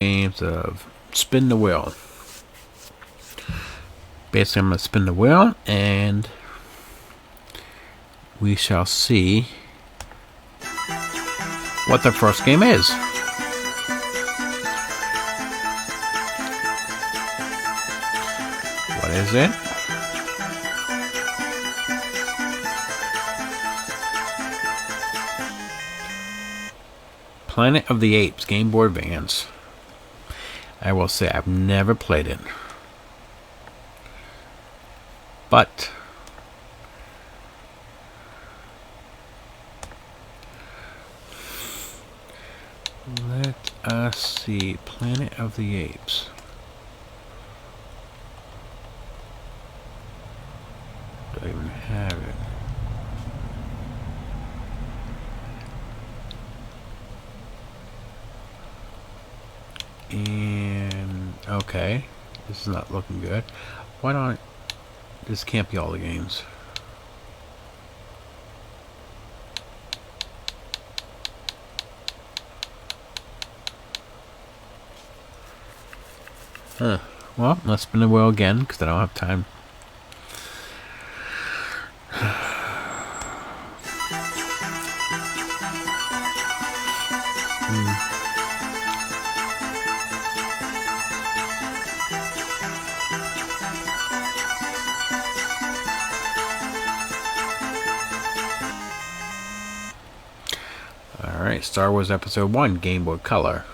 games of spin the wheel. Basically, I'm going to spin the wheel and we shall see what the first game is. What is it? Planet of the Apes Game Boy Advance. I will say I've never played it. But let us see. Planet of the Apes. Do I even have it? And okay, this is not looking good. Why don't this can't be all the games? Huh. Well, let's spin the wheel again because I don't have time. Alright, Star Wars Episode 1, Game Boy Color.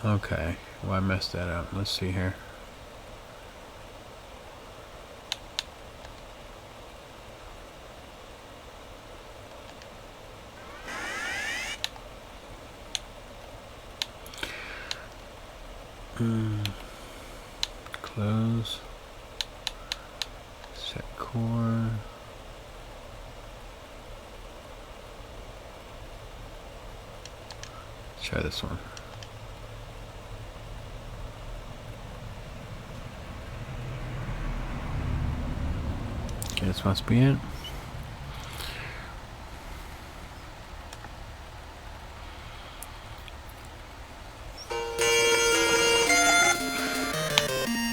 Okay, well I messed that up. Let's see here. Close. Set core. Let's try this one. Okay, this must be it.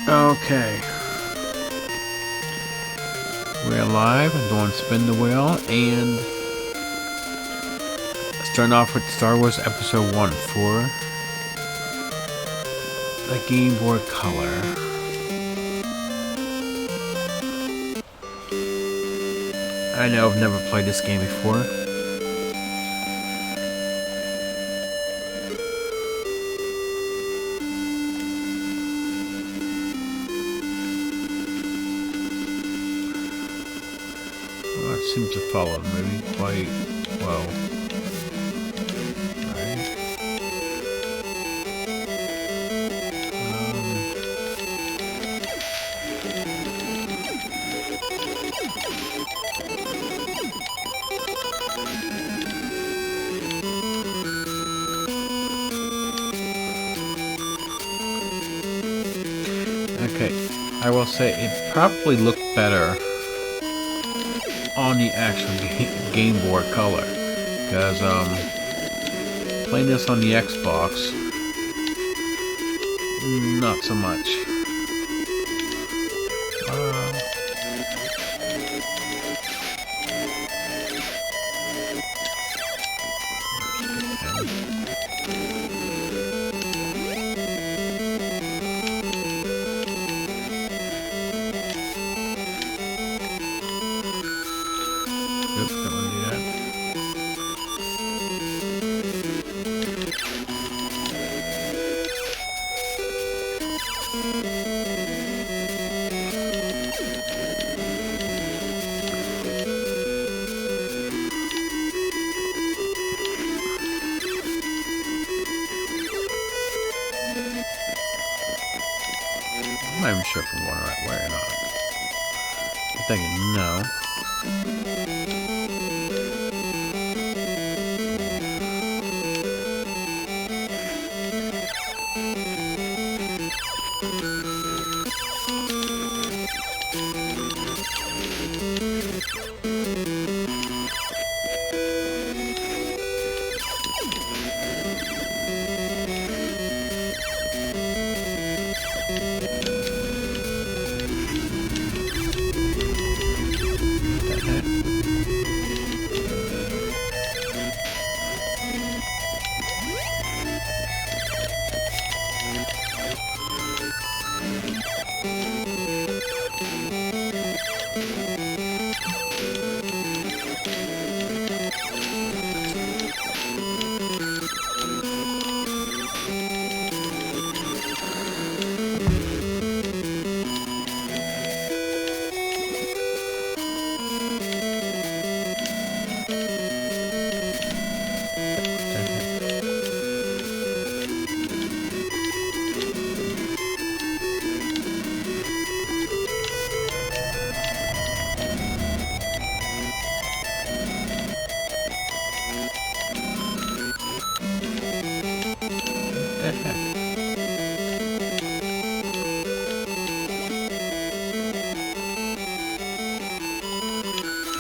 Okay. We're live and doing spin the wheel and starting off with Star Wars Episode 1 for the Game Boy Color. I know I've never played this game before. Well, it seems to follow the movie quite well. Okay, I will say it probably looked better on the actual Game Boy Color, because playing this on the Xbox, not so much. I'm not even sure if I'm going the right way or not. I'm thinking no.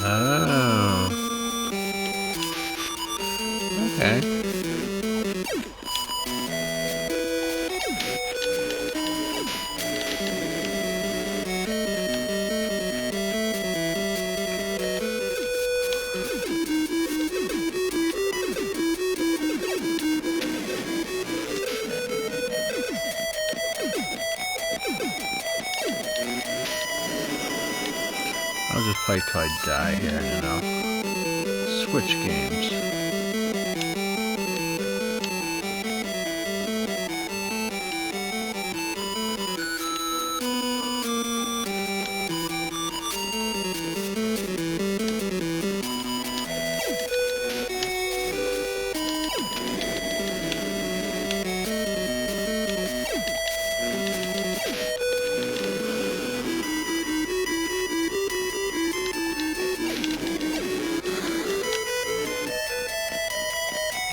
Oh. Okay. I'll just play till I die here, you know. Switch games.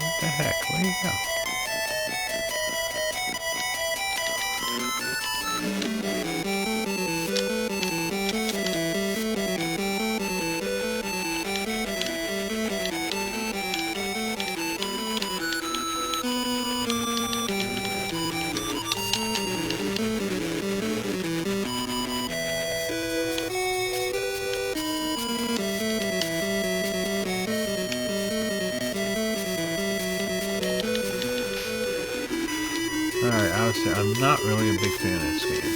What the heck? Where do you go? Alright, obviously I'm not really a big fan of this game.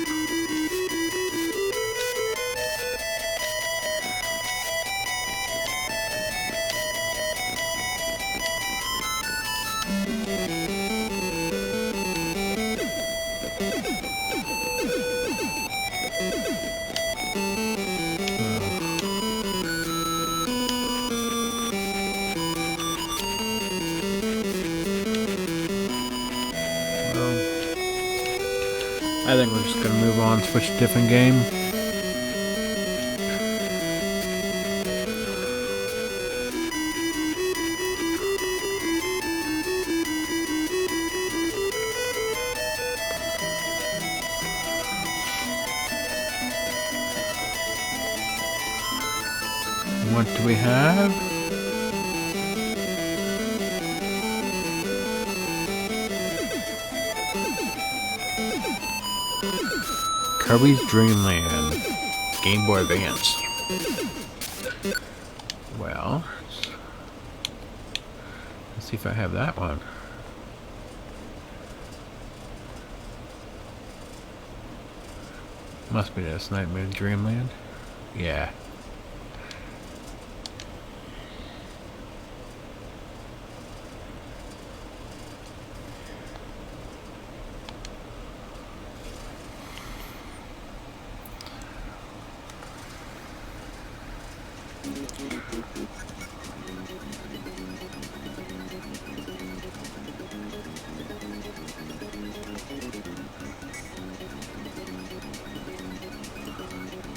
I think we're just gonna move on, switch to a different game. What do we have? Kirby's Dream Land, Game Boy Advance. Well, let's see if I have that one. Must be this Nightmare Dreamland. Yeah.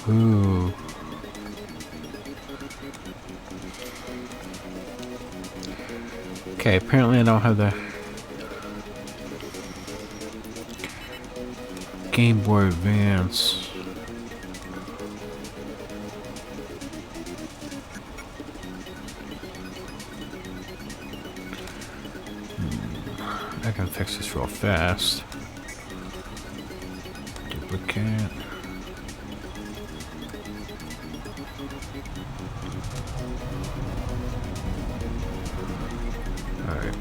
Ooh. Okay, apparently I don't have the Game Boy Advance. I can fix this real fast. Duplicate. Alright.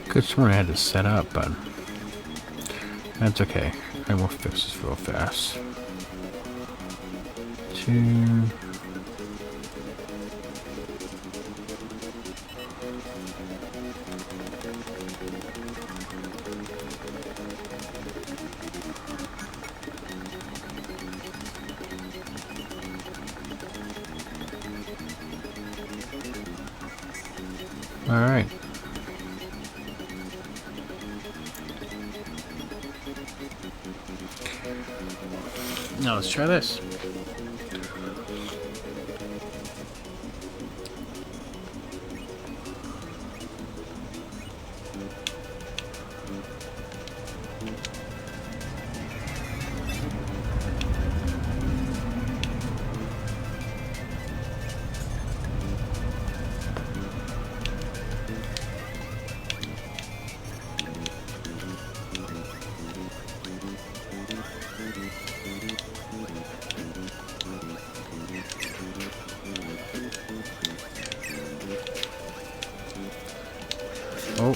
Could swear I had to set up, but that's okay. I will fix this real fast. 2. All right. Now let's try this. Oh.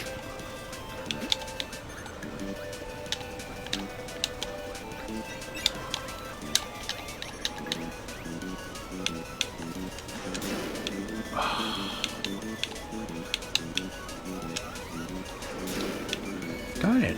Got it.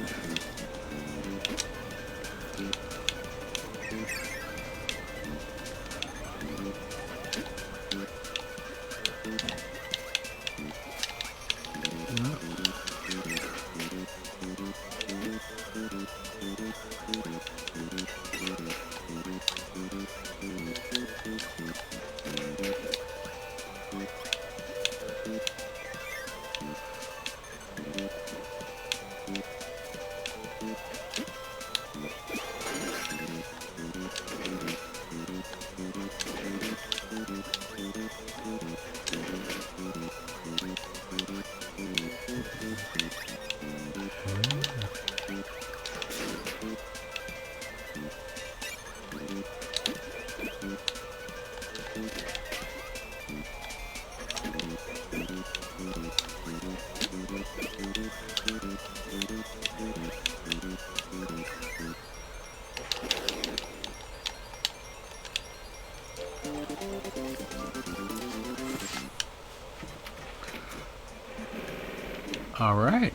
All right.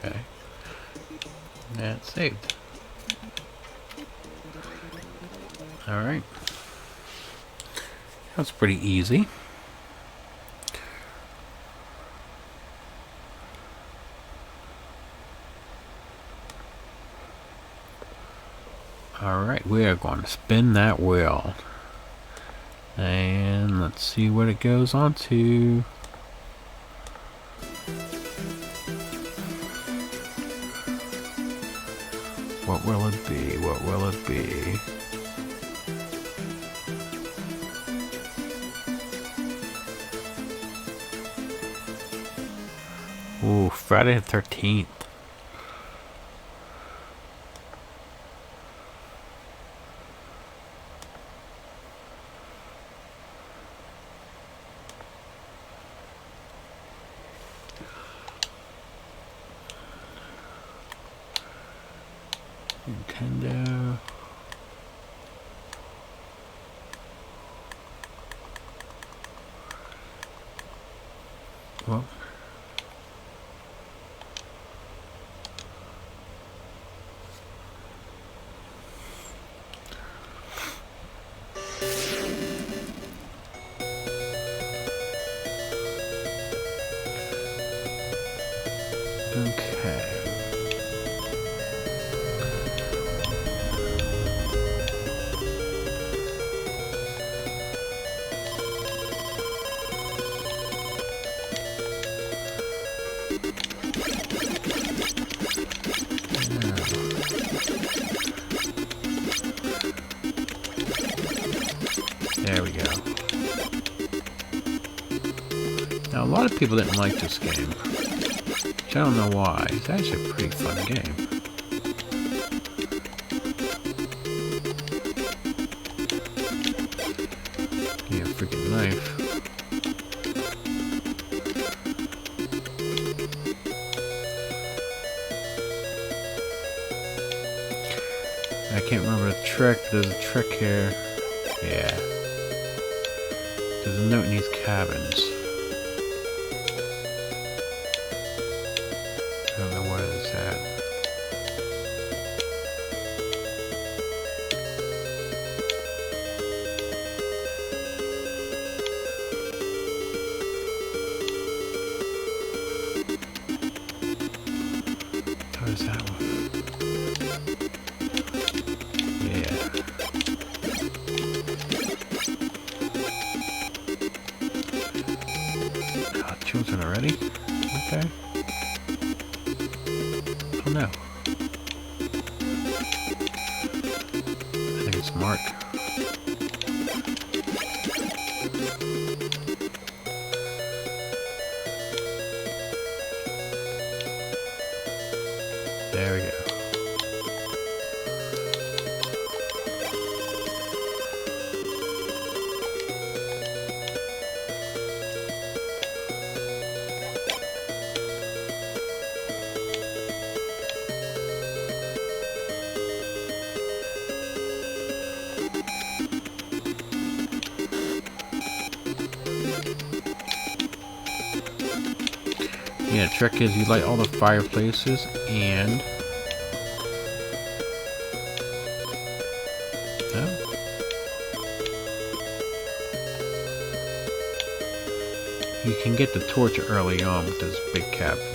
Okay. That's saved. All right. That's pretty easy. Alright, we are going to spin that wheel. And let's see what it goes on to. What will it be? What will it be? Ooh, Friday the 13th. Nintendo. Well. Okay. There we go. Now, a lot of people didn't like this game, which I don't know why. It's actually a pretty fun game. Yeah, freaking knife. I can't remember the trick. There's a trick here. Yeah. There's a note in these cabins. I don't know what it's at. What is that one? Children already? Okay. Oh no. I think it's Mark. There we go. Yeah, the trick is you light all the fireplaces and you can get the torch early on with those big cabins.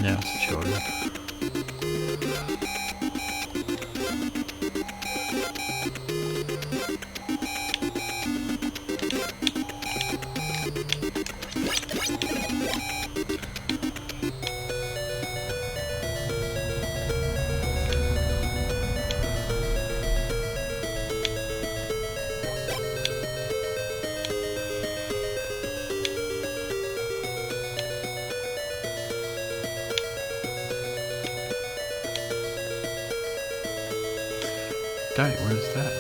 Now it's the children. Dang, where's that?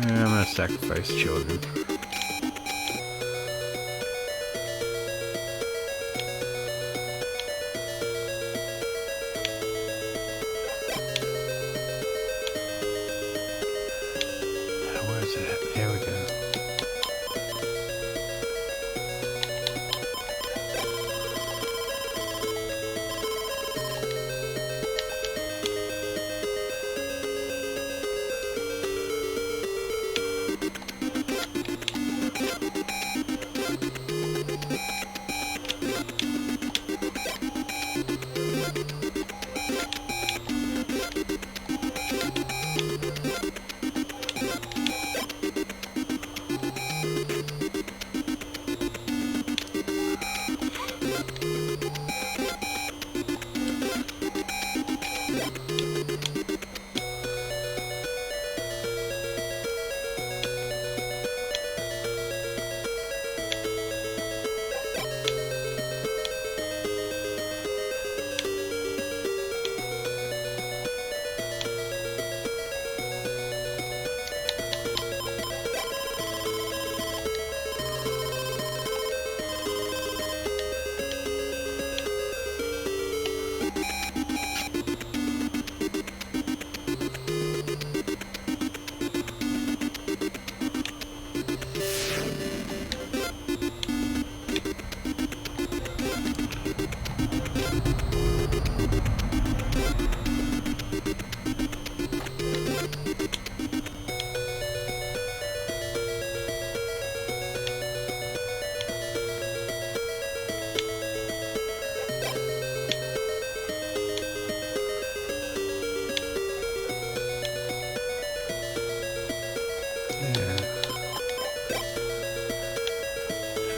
I'm gonna sacrifice children. Where's it at? Here we go.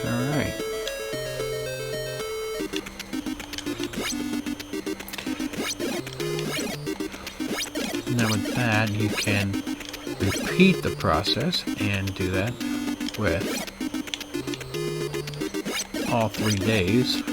Alright. Now with that, you can repeat the process and do that with all 3 days.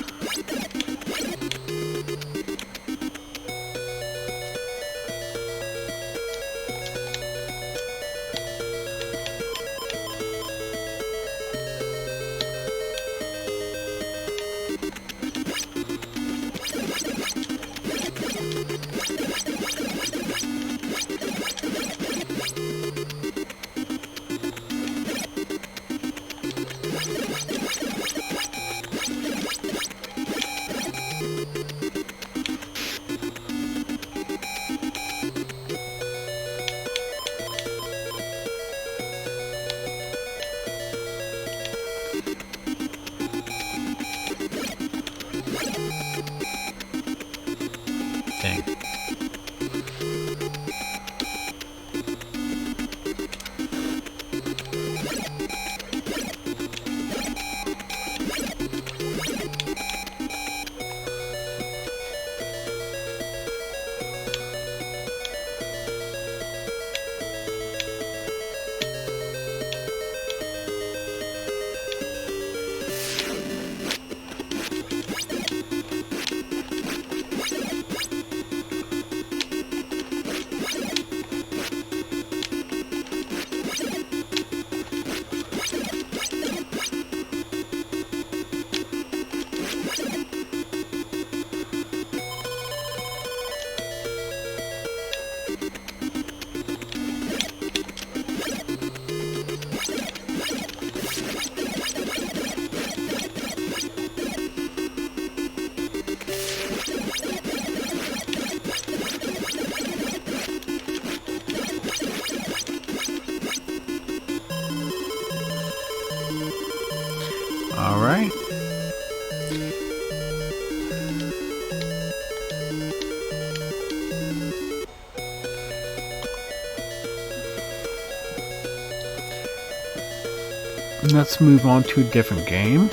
let's move on to a different game.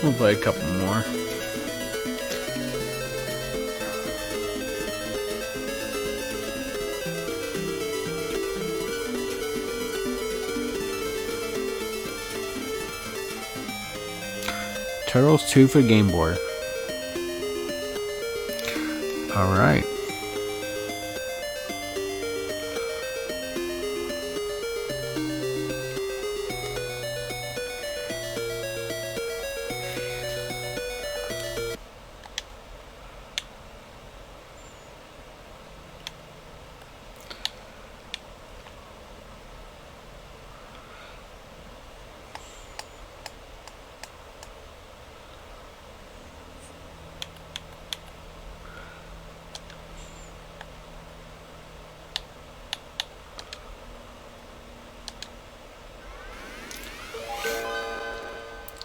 We'll play a couple more. Turtles 2 for Game Boy. Alright.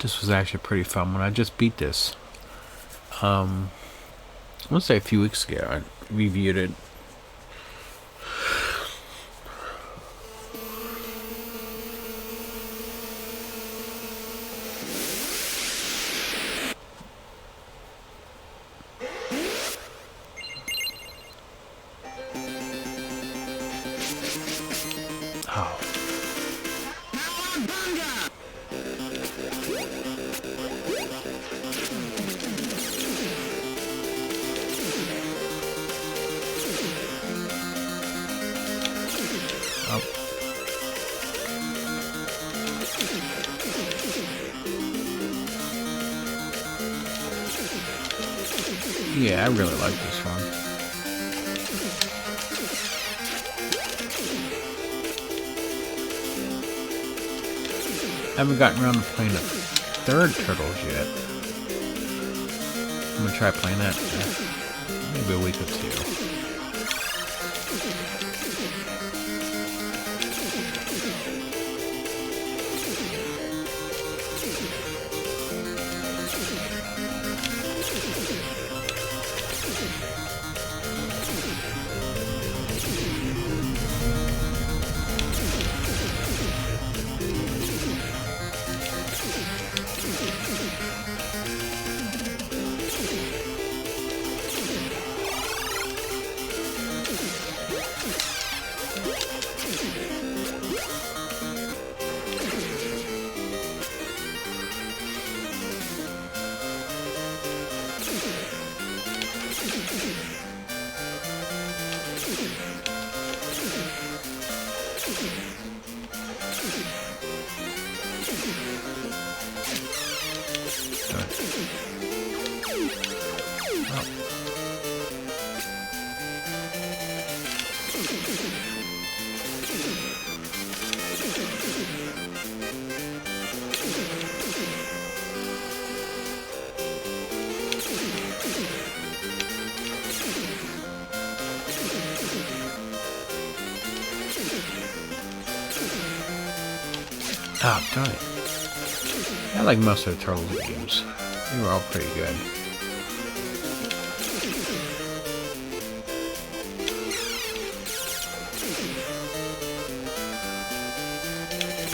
This was actually pretty fun when I just beat this. I want to say a few weeks ago I reviewed it. Oh. Yeah, I really like this one. I haven't gotten around to playing the third Turtles yet. I'm gonna try playing that maybe a week or two. Oh, darn it. I like most of the Turtles games. They were all pretty good.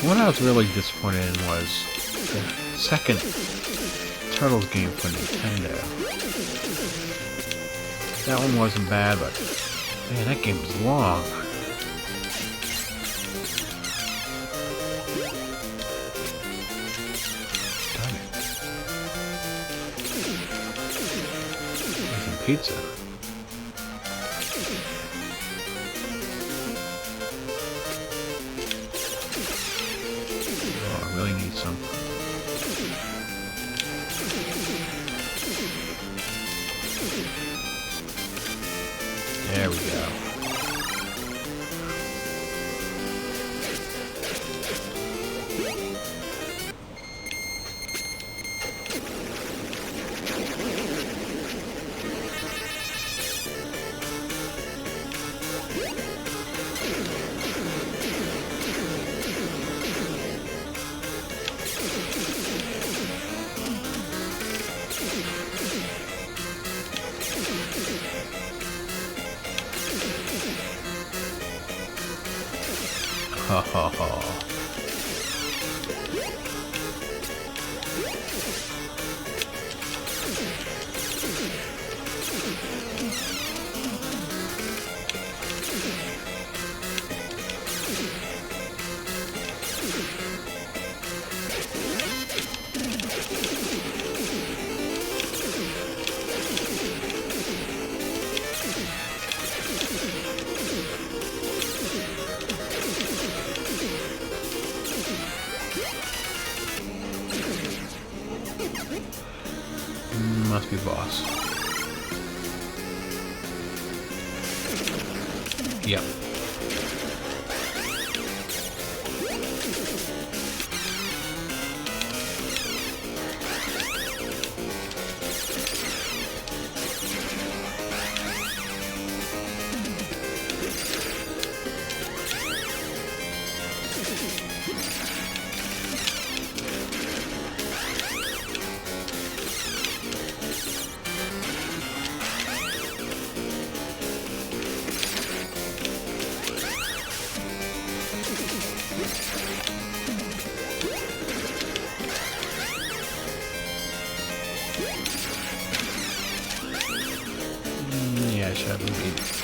What I was really disappointed in was the second Turtles game for Nintendo. That one wasn't bad, but man, that game was long. Pizza. Oh, I really need some. There we go. Ha ha ha. Must be boss. Yep. Yeah, I should have beat.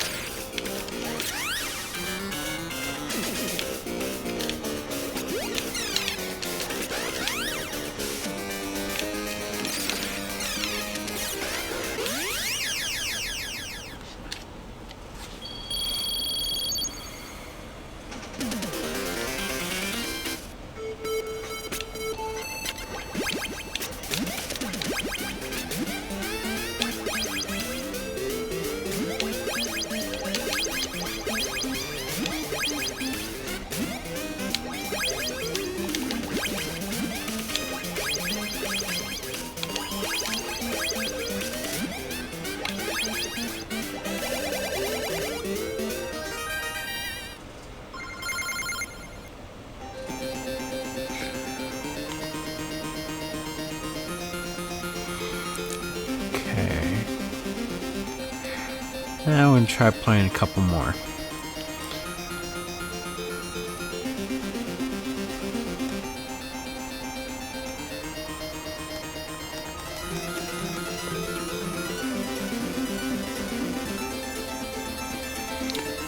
Now I'm going to try playing a couple more.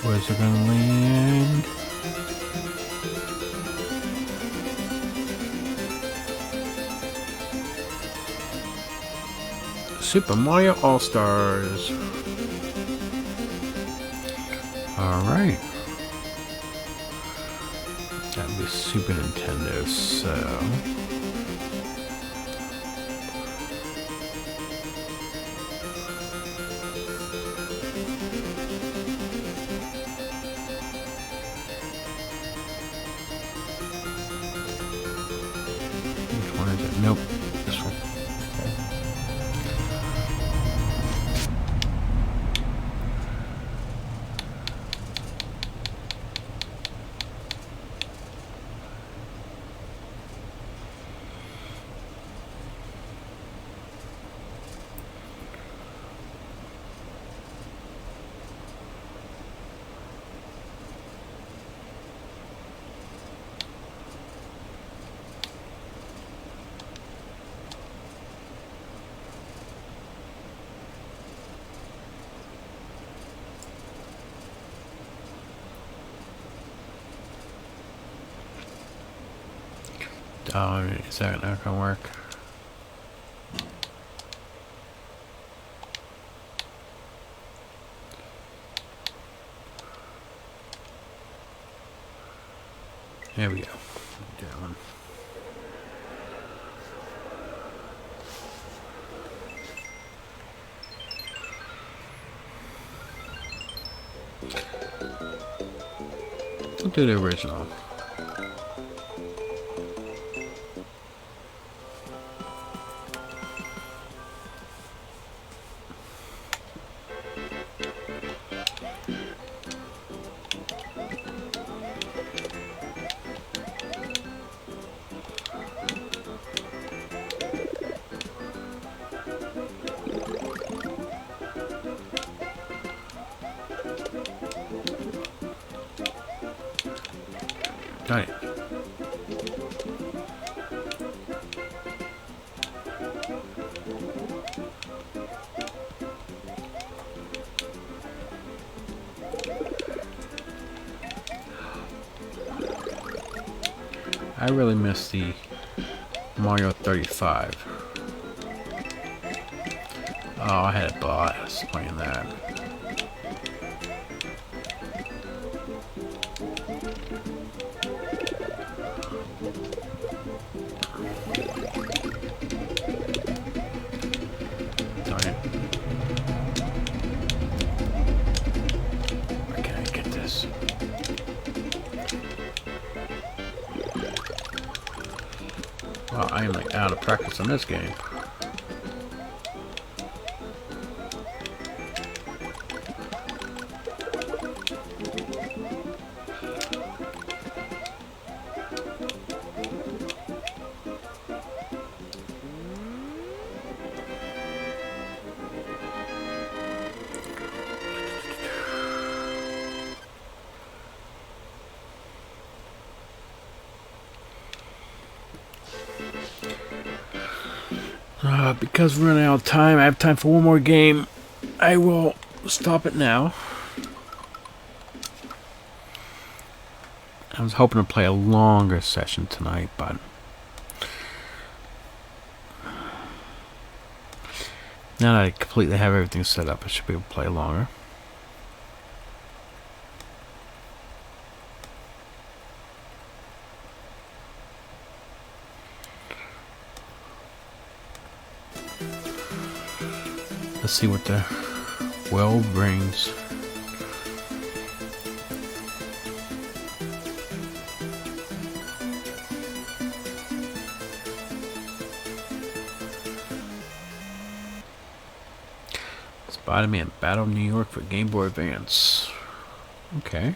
Where's it going to land? Super Mario All-Stars. Alright. That'd be Super Nintendo, so... Which one is it? Nope. This one. Oh, is that not gonna work? There we go. Down. We'll do the original. Darn it. I really miss the Mario 35. Oh, I had a blast playing that. Darn it. Where can I get this? Well, I am like out of practice on this game. Because we're running out of time, I have time for one more game. I will stop it now. I was hoping to play a longer session tonight, but now that I completely have everything set up, I should be able to play longer. Let's see what the well brings. Spider-Man Battle New York for Game Boy Advance. Okay.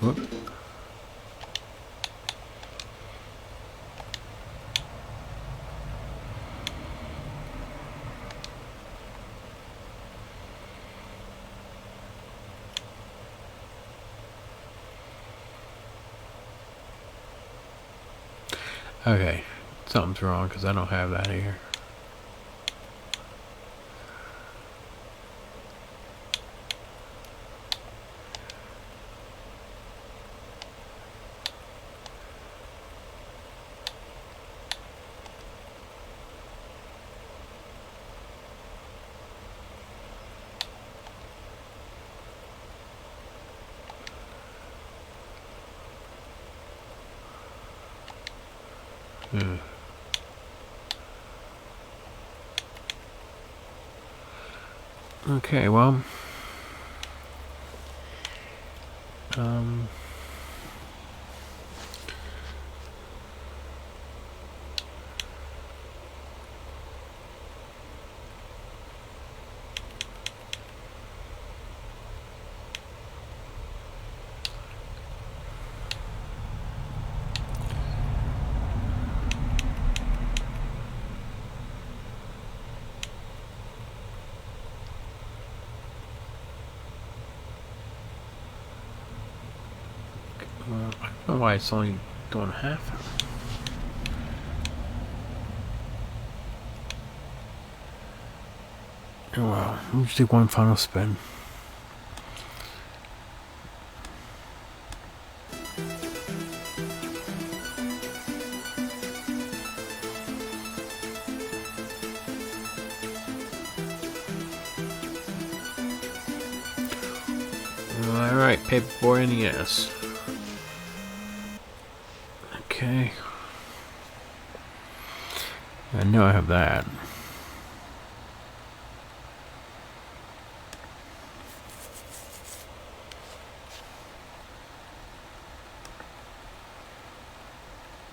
Whoop. Okay, something's wrong because I don't have that here. Okay, well, I don't know why it's only doing half. Oh well, let me just do one final spin. Alright, Paperboy NES. Okay. I know I have that.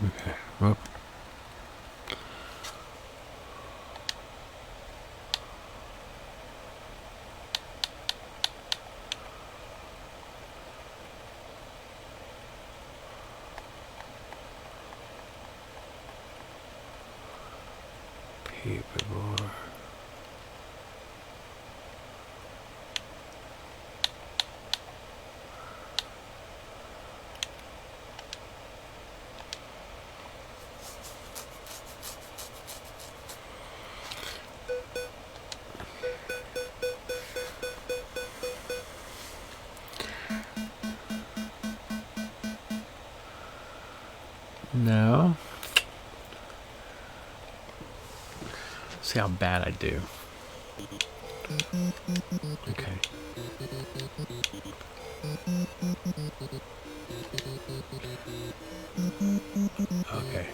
Okay, whoop. Capable. No. See how bad I do. Okay. Okay.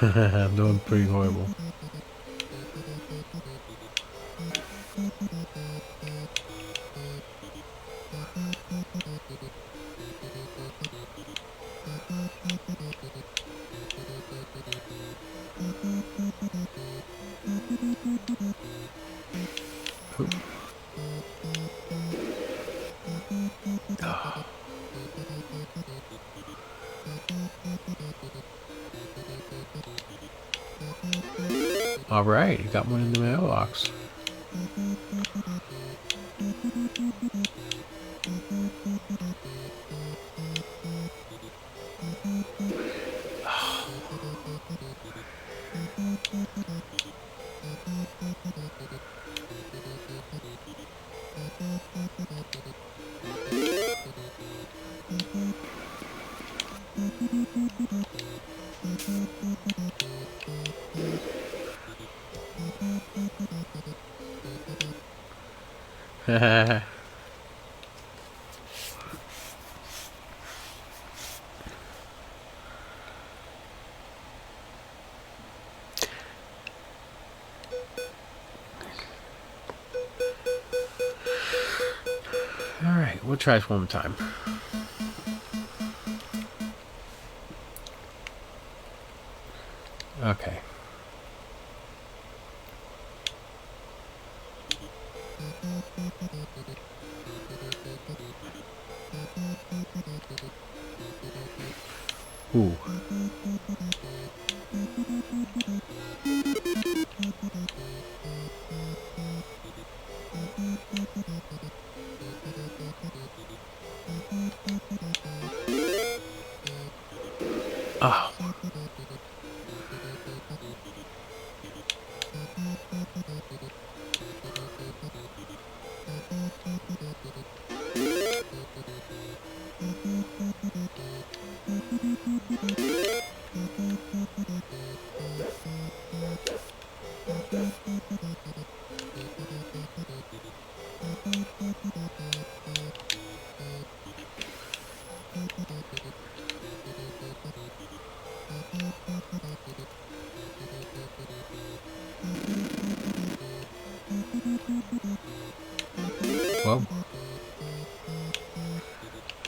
I'm doing pretty horrible. All right, you got one in the mailbox. Alright, we'll try this one more time. Okay. Ooh. Oh. Well.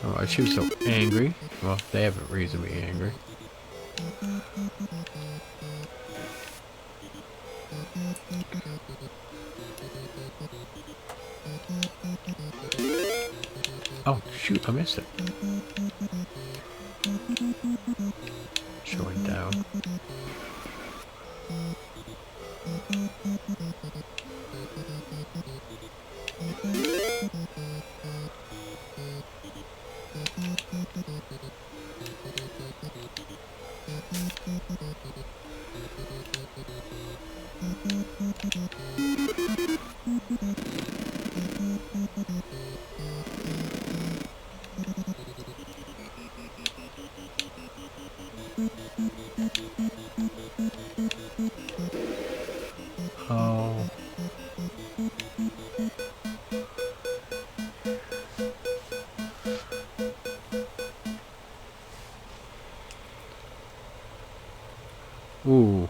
Oh, why she was so angry. Well, they have a reason to be angry. Oh, shoot, I missed it. Showing down. Oh. Ooh.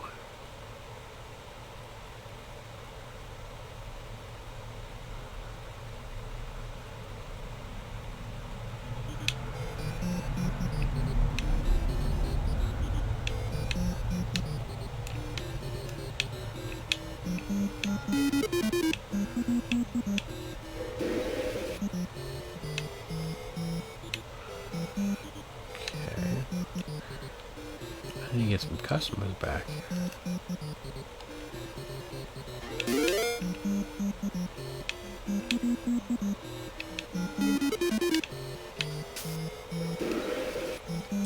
I need to get some customers back.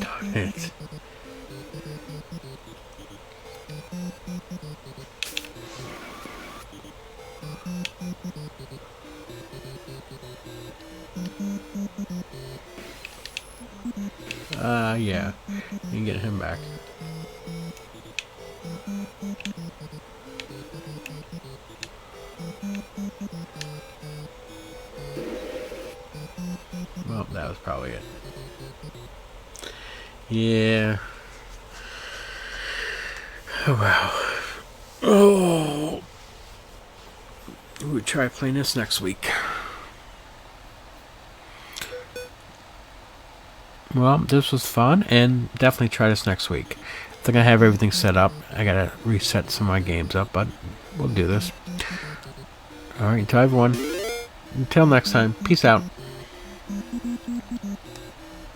Darn it. Yeah. You can get him back. Well, that was probably it. Yeah. Oh, wow. Oh. We'll try playing this next week. Well, this was fun, and definitely try this next week. I think I have everything set up. I gotta reset some of my games up, but we'll do this. Alright, to everyone. Until next time, peace out.